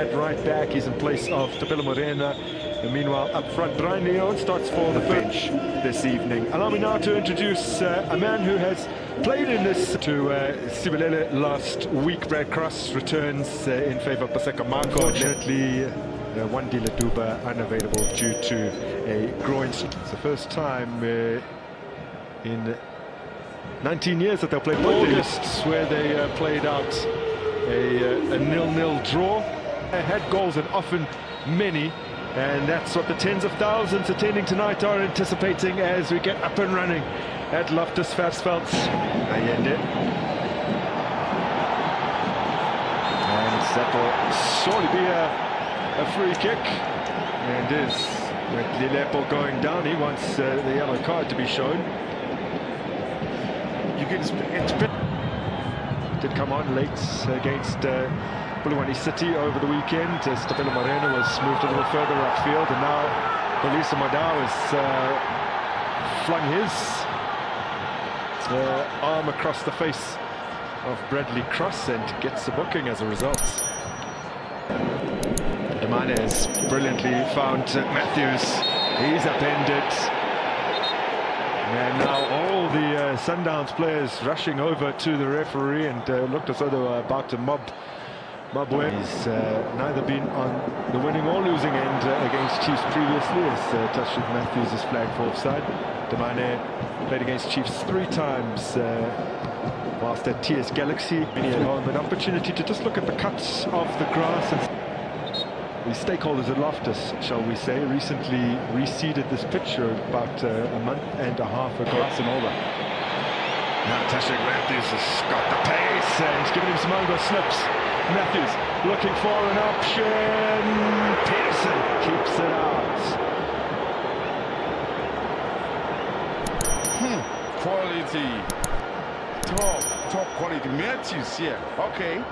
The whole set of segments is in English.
at right back. He's in place of Tabelo Morena. And meanwhile, up front, Brian Leon starts for the bench this evening. Allow me now to introduce a man who has played in this to Sibelele last week. Brad Cross returns in favour of Paseka Marco. Unfortunately, Wandile Duba unavailable due to a groin. It's the first time in 19 years that they'll play August, where they played out a 0-0 draw. They had goals and often many, and that's what the tens of thousands attending tonight are anticipating as we get up and running at Loftus Versfeld. Allende. And that will surely be a free kick, and is with Lilepo going down. He wants the yellow card to be shown. You can expect did come on late against Bulawani City over the weekend as Tabelo Morena was moved a little further upfield, and now Polisa Madao has flung his arm across the face of Bradley Cross and gets the booking as a result. Jimenez brilliantly found Matthews. He's upended. And now all the Sundowns players rushing over to the referee, and looked as though they were about to mob win. He's neither been on the winning or losing end against Chiefs previously, as touched with Matthews' flag for offside. Demane played against Chiefs 3 times whilst at TS Galaxy. An opportunity to just look at the cuts of the grass. And the stakeholders at Loftus, shall we say, recently reseeded this pitch about a month and a half ago. And over. Now Tashik Matthews has got the pace, and he's giving him some over slips. Matthews looking for an option. Pearson keeps it out. Quality. Top quality. Matthews, yeah. Okay.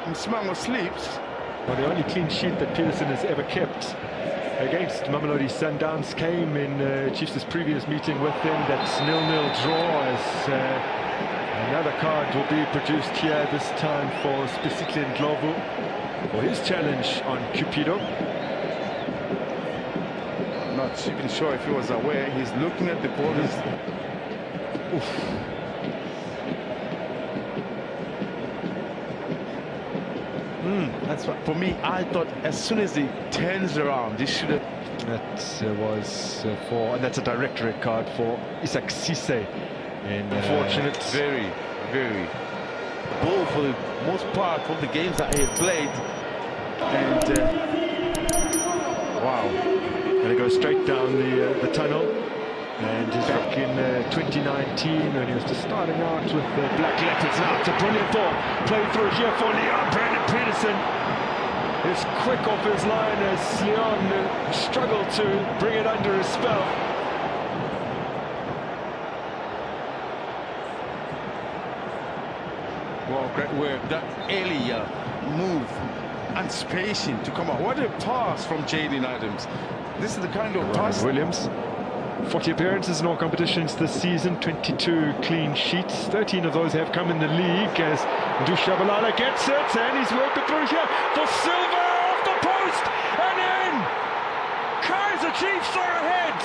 Msmango sleeps. Well, the only clean sheet that Peterson has ever kept against Mamelodi Sundowns came in Chiefs' previous meeting with him. That's 0-0 draw, as another card will be produced here, this time for Spisitli Ndlovu for his challenge on Cupido. I'm not even sure if he was aware. He's looking at the ball. That's what, for me, I thought as soon as he turns around, he should have. That was and that's a direct red card for Isak Cisse. And unfortunate, very ball for the most part of the games that he had played. And wow, and it goes straight down the tunnel. And he's back in 2019 when he was just starting out with the Black Leopards. Now it's a brilliant ball played through here for Leon. Brandon Peterson is quick off his line as Leon struggled to bring it under his spell. Well, great work. That early move, anticipation to come out. What a pass from Jaden Adams. This is the kind of pass. Williams. 40 appearances in all competitions this season, 22 clean sheets. 13 of those have come in the league as Dushabalala gets it, and he's worked it through here for Silva off the post and in. Kaizer Chiefs are ahead.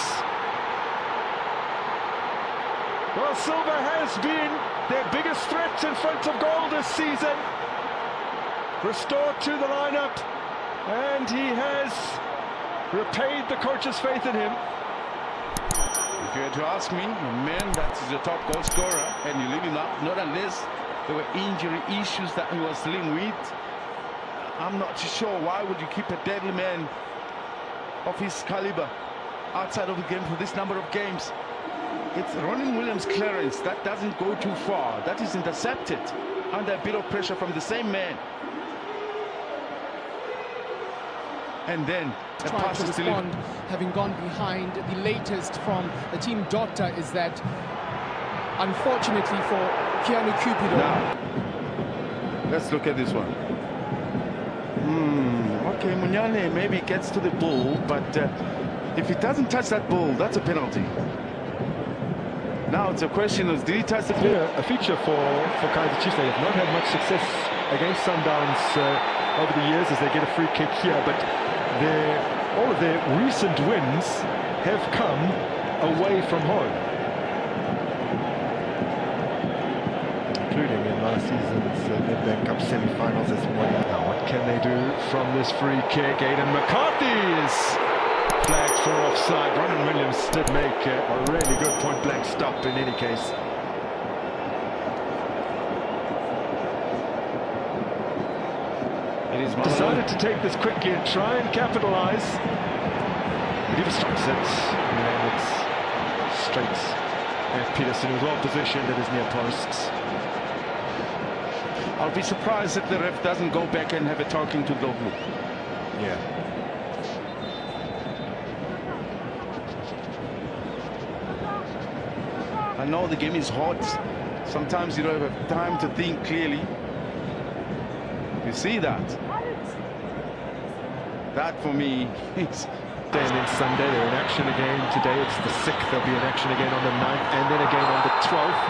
Well, Silva has been their biggest threat in front of goal this season. Restored to the lineup, and he has repaid the coach's faith in him. If you had to ask me, a man that is the top goal scorer, and you leave him out, not unless there were injury issues that he was dealing with. I'm not too sure why would you keep a deadly man of his caliber outside of the game for this number of games. It's Ronan Williams' clearance that doesn't go too far. That is intercepted under a bit of pressure from the same man. And then the trying pass to is respond, having gone behind. The latest from the team doctor is that, unfortunately for Keanu Cupido. Now, let's look at this one. Okay, Munyane maybe gets to the ball, but if he doesn't touch that ball, that's a penalty. Now it's a question of, did he touch the ball? A feature for Kaizer Chiefs. They have not had much success against Sundowns over the years as they get a free kick here, but all of their recent wins have come away from home, including in last season's Nedbank Cup semi-finals as well. Now, what can they do from this free kick? Aidan McCarthy is flagged for offside. Ronan Williams did make a really good point-blank stop in any case. It is decided to take this quickly and try and capitalise. But he strikes it, and it's straight at Peterson, who's well positioned at his near posts. I'll be surprised if the ref doesn't go back and have a talking to Doglu. Yeah. I know the game is hot. Sometimes you don't have time to think clearly. You see that? That for me is... And then Sunday they're in action again. Today it's the 6th. They'll be in action again on the 9th and then again on the 12th.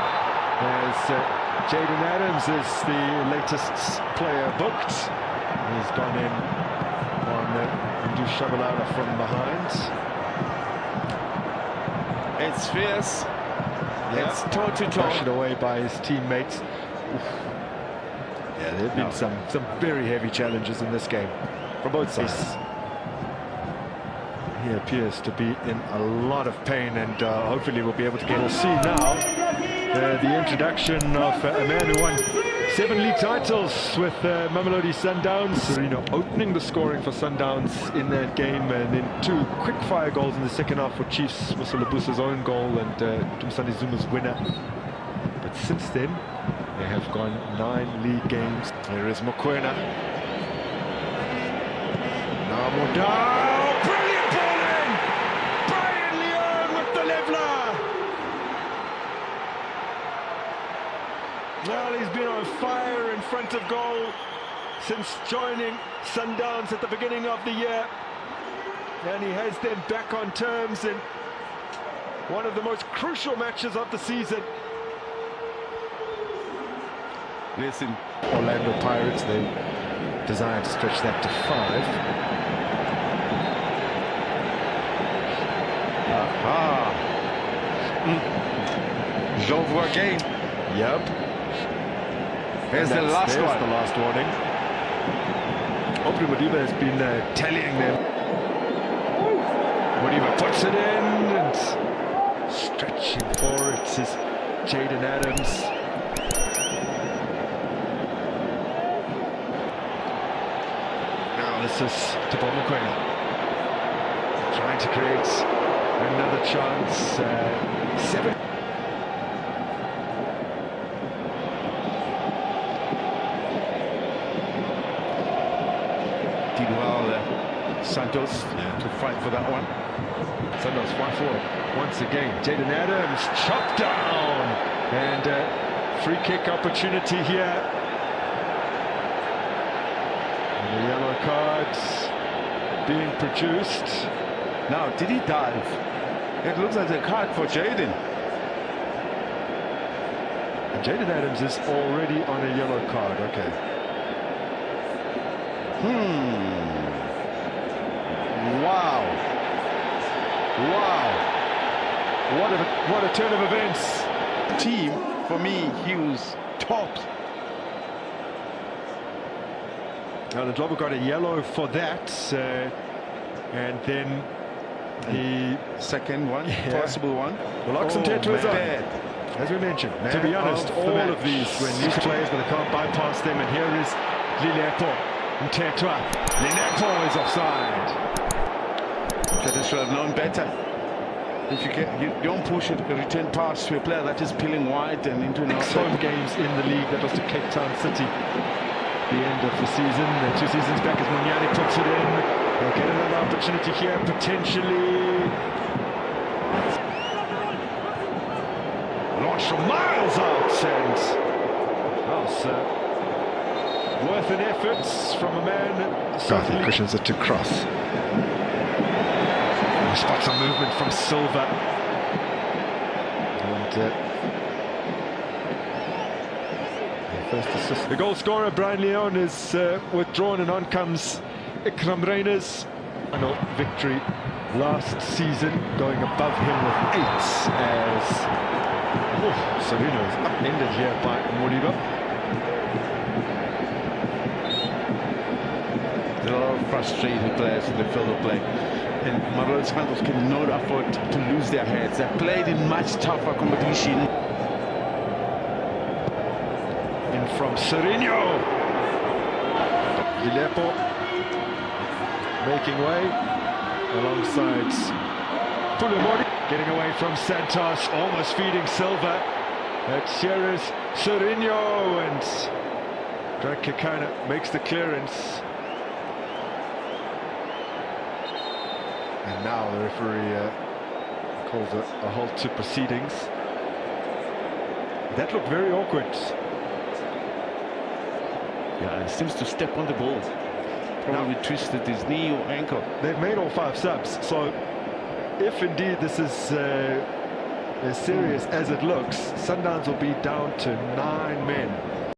As Jaden Adams is the latest player booked. He's gone in on Ndu Shabalala from behind. It's fierce. Yeah. It's toe-to-toe. Pushed away by his teammates. Yeah, there have been some very heavy challenges in this game from both sides. He appears to be in a lot of pain, and hopefully we'll be able to get to see now the introduction of a man who won 7 league titles with Mamelodi Sundowns. Opening the scoring for Sundowns in that game, and then 2 quick-fire goals in the second half for Chiefs. Musolabusa's own goal and Tumsani Zuma's winner. But since then, they have gone 9 league games. Here is Mokoena. Now Modao. Brilliant ball in! Brian Leon with the leveler. Well, he's been on fire in front of goal since joining Sundowns at the beginning of the year. And he has them back on terms in one of the most crucial matches of the season. Listen, Orlando Pirates, they desire to stretch that to 5. Aha! Jovo again. Yep. Here's the last one. The last warning. Hopefully Modiba has been tallying them. Modiba puts it in and stretching for it is Jaden Adams. Now this is Tabo Mokoena trying to create another chance. 7. Did well, Santos to fight for that one. Santos 5-4 once again. Jaden Adams chopped down, and free kick opportunity here. And the yellow cards being produced. Now, did he dive? It looks like a card for Jaden. And Jaden Adams is already on a yellow card. Okay. Wow. Wow. What a turn of events. Team, for me, he was top. Now the Ndlovu got a yellow for that, and then the second one, possible one. Well, Oxentetwa is on. As we mentioned, to be honest, all of these were new players, but they can't bypass them. And here is Lilepo Ntetwa. Lilepo is offside. They should have known better. If you don't push it, a return pass to a player that is peeling wide and into an home games in the league. That was to Cape Town City. The end of the season, 2 seasons back as Munyani puts it in. They'll get another opportunity here, potentially. Launched from miles out, and well, worth an effort from a man. Garth cushions it to cross. He spots a movement from Silva. And first assist. The goal scorer, Brian Leon, is withdrawn, and on comes Ikram Reyners. Final victory last season, going above him with 8 as Serino is upended here by Moriba. There are a lot of frustrated players in the field of play, and Mamelodi Sundowns cannot afford to lose their heads. They've played in much tougher competition. In from Serino. Dilepo making way alongside Pulimori, getting away from Santos, almost feeding Silva. Here is Serino, and Greg Kikana makes the clearance. And now the referee calls a halt to proceedings. That looked very awkward. Yeah, he seems to step on the ball. Probably twisted his knee or ankle. They've made all 5 subs, so if indeed this is as serious as it looks, Sundowns will be down to 9 men.